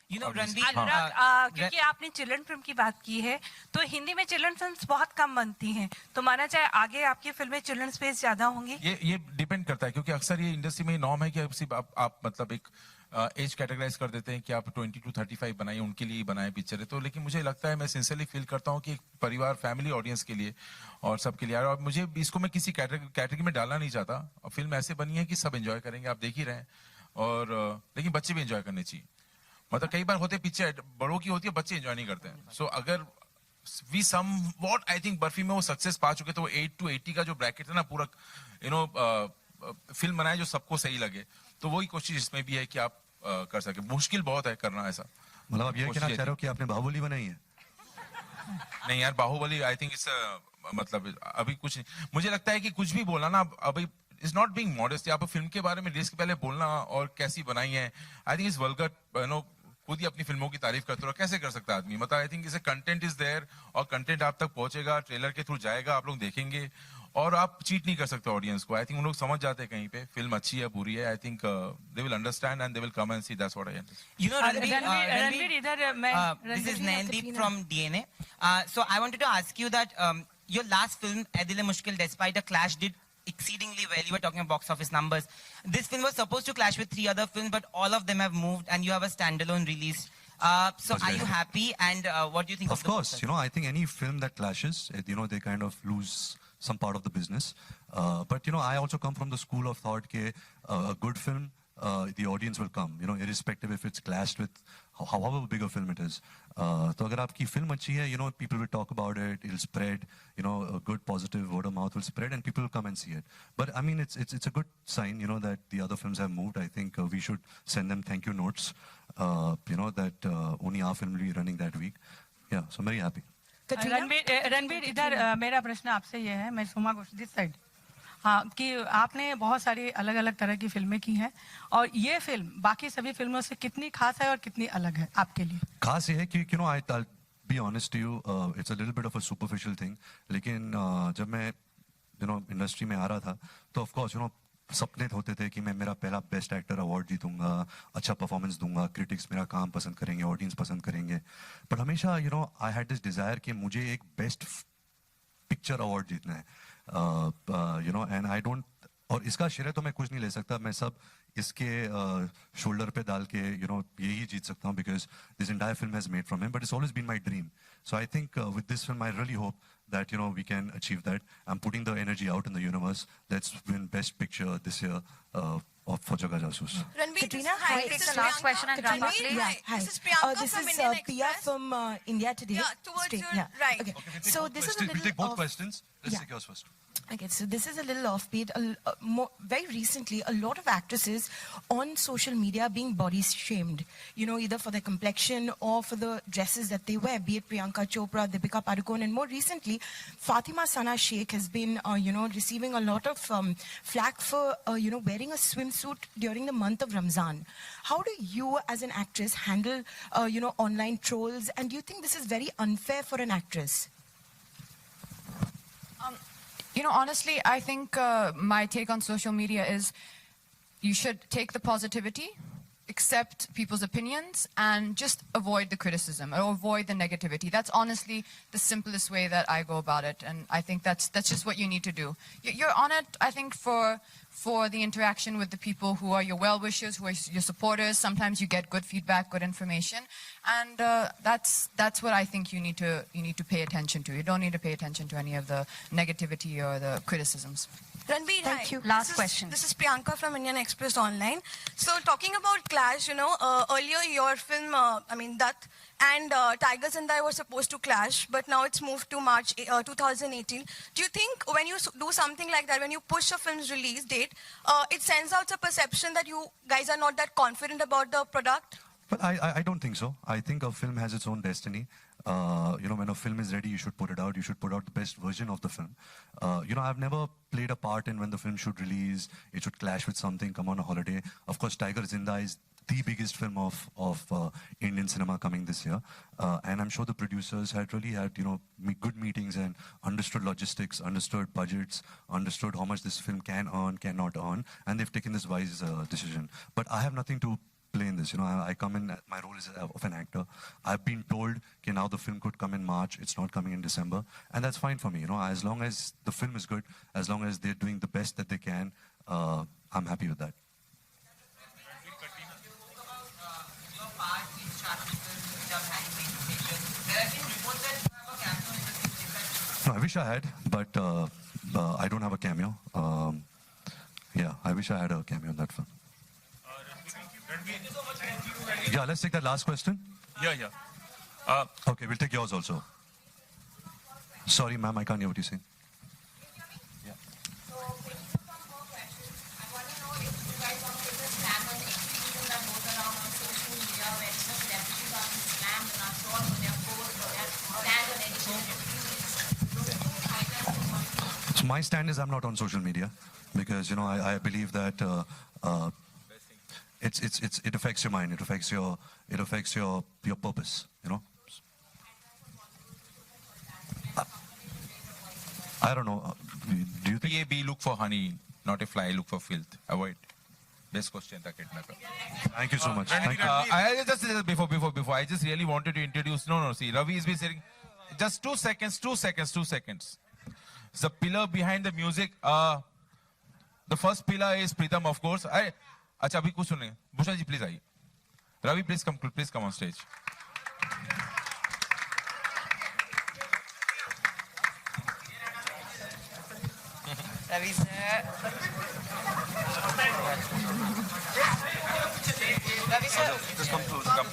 You know, Ranbir, क्योंकि आपने children film की बात की है, तो हिंदी में चिल्ड्रन फिल्म्स बहुत कम बनती हैं, तो माना जाए आगे आपकी फिल्में चिल्ड्रन स्पेस ज्यादा होंगी? ये डिपेंड करता है, क्योंकि अक्सर ये इंडस्ट्री में नॉर्म है कि सिर्फ आप मतलब एक एज कैटेगराइज कर देते हैं कि आप 20 to 35 बनाइए, उनके लिए बनाए पिक्चर है। तो लेकिन मुझे लगता है, मैं सिंसियरली फील करता हूँ कि एक परिवार, फैमिली ऑडियंस के लिए और सबके लिए, और मुझे इसको मैं किसी कैटेगरी में डालना नहीं चाहता। और फिल्म ऐसे बनी है कि सब एंजॉय करेंगे, आप देख ही रहे हैं, और लेकिन बच्चे भी एंजॉय करने चाहिए। मतलब कई बार होते पिक्चर बड़ों की होती है, बच्चे एंजॉय नहीं करते हैं। सो अगर we sum what I think Barfi में वो सक्सेस पा चुके, तो वो 8 to 80 का जो ब्रैकेट है ना, पूरा फिल्म बनाए जो सबको सही लगे, तो वही कोशिश इसमें भी है कि आप कर सके। मुश्किल बहुत है करना ऐसा। मतलब आप ये कहना चाह रहे हो कि आपने बाहुबली बनाई है? नहीं यार, बाहुबली आई थिंक इट्स मतलब अभी कुछ नहीं। मुझे लगता है कि कुछ भी बोलना ना अभी इज नॉट बीइंग मॉडेस्ट। आप फिल्म के बारे में रिलीज के पहले बोलना और कैसी बनाई है, आई थिंक इज वल्गर। खुद ही अपनी फिल्मों की तारीफ करते रहो, कैसे कर सकता है आदमी? मतलब आई थिंक इसे कंटेंट इज देयर, और कंटेंट आप तक पहुंचेगा, ट्रेलर के थ्रू जाएगा, आप लोग देखेंगे, और आप चीट नहीं कर सकते ऑडियंस को। आई थिंक उन लोग समझ जाते हैं कहीं पे फिल्म अच्छी है बुरी है। I think they will understand and they will come and see, that's what I understand. You know, Ranbir, इधर मैं this is Nandeep from DNA. So I wanted to ask you that your last film, Adil Mushkil, despite a clash, did exceedingly well. You were talking about box office numbers. This film was supposed to clash with 3 other films, but all of them have moved, and you have a standalone release. So are you happy? And what do you think of the course, process? You know, I think any film that clashes, you know, they kind of lose some part of the business. But, you know, I also come from the school of thought that a good film, the audience will come, you know, irrespective if it's clashed with however big a film it is. So agar aapki film achhi hai, you know, people will talk about it, it'll spread, you know, a good positive word of mouth will spread and people will come and see it. But I mean, it's a good sign, you know, that the other films have moved. I think we should send them thank you notes, you know, that only our film will be running that week. Yeah, so I'm very happy. Ranbir, इधर मेरा प्रश्न आपसे ये है, मैं सुमा Ghosh this side, हाँ, कि आपने बहुत सारी अलग अलग तरह की फिल्में की हैं, और ये फिल्म बाकी सभी फिल्मों से कितनी खास है और कितनी अलग है आपके लिए? खास ये है कि you know, I'll be honest to you, it's a little bit of a superficial thing, लेकिन जब मैं you know इंडस्ट्री में आ रहा था, तो of course you know सपने होते थे कि मैं मेरा पहला बेस्ट एक्टर अवार्ड जीतूंगा, अच्छा परफॉर्मेंस दूंगा, क्रिटिक्स मेरा काम पसंद करेंगे, ऑडियंस पसंद करेंगे। पर हमेशा you know I had this desire कि मुझे एक बेस्ट पिक्चर अवार्ड जीतना है, you know, and I don't, और इसका श्रेय तो मैं कुछ नहीं ले सकता, मैं सब इसके शोल्डर पे डाल के यू नो यही जीत सकता हूँ, because this entire film has made from him, but it's always been my dream. So I think with this film I really hope that you know we can achieve that. I'm putting the energy out in the universe. Let's win best picture this year for Jagga Jasoos. Ranbir, Katrina, hi. This is last question and wrap up, please. Yeah, hi. This is Priyanka this from is Indian Pia Express. from India Today. Yeah, towards Straight, your right. Okay. Okay, So this is a little we'll take both questions. Let's take yours first. Okay, so this is a little offbeat. Very recently, a lot of actresses on social media are being body shamed, you know, either for their complexion or for the dresses that they wear, be it Priyanka Chopra, Deepika Padukone, and more recently, Fatima Sana Sheikh has been, you know, receiving a lot of flack for, you know, wearing a swimsuit during the month of Ramzan. How do you, as an actress, handle, you know, online trolls? And do you think this is very unfair for an actress? You know, honestly, I think my take on social media is you should take the positivity, accept people's opinions, and just avoid the criticism or avoid the negativity. That's honestly the simplest way that I go about it, and I think that's just what you need to do. You're on it, I think, for the interaction with the people who are your well-wishers, who are your supporters. Sometimes you get good feedback, good information, and that's what I think you need to pay attention to. You don't need to pay attention to any of the negativity or the criticisms. Ranbir, Thank you. Last question. This is Priyanka from Indian Express Online. So talking about clash, you know, earlier your film, Dutt and Tiger Zinda were supposed to clash, but now it's moved to March 2018. Do you think when you do something like that, when you push a film's release date, it sends out a perception that you guys are not that confident about the product? But I don't think so. I think a film has its own destiny. You know, when a film is ready, you should put it out. You should put out the best version of the film. You know, I've never played a part in when the film should release, it should clash with something, come on a holiday. Of course, Tiger Zinda is the biggest film of Indian cinema coming this year. And I'm sure the producers had really had, you know, good meetings and understood logistics, understood budgets, understood how much this film can earn, cannot earn. And they've taken this wise decision. But I have nothing to play in this. You know, I come in, my role is of an actor. I've been told, okay, now the film could come in March, it's not coming in December. And that's fine for me, you know, as long as the film is good, as long as they're doing the best that they can, I'm happy with that. No, I wish I had, but I don't have a cameo. Yeah, I wish I had a cameo in that film. Yeah, let's take that last question. Yeah. Okay, we'll take yours also. Sorry, ma'am, I can't hear what you're saying. So my stand is I'm not on social media because, you know, I believe that it affects your mind, it affects your purpose, you know. I don't know. Do you think? B look for honey, not a fly look for filth. Avoid. Best question, the kidnapper. Thank you so much. Thank you. I just before. I just really wanted to introduce. No. See, Ravi is been saying. Just 2 seconds. The pillar behind the music. The first pillar is Pritam, of course. अच्छा अभी कुछ सुनेंगे. Bhushan ji, please आइए. Ravi, please come on stage. Ravi sir. Ravi sir. Just come close. Come.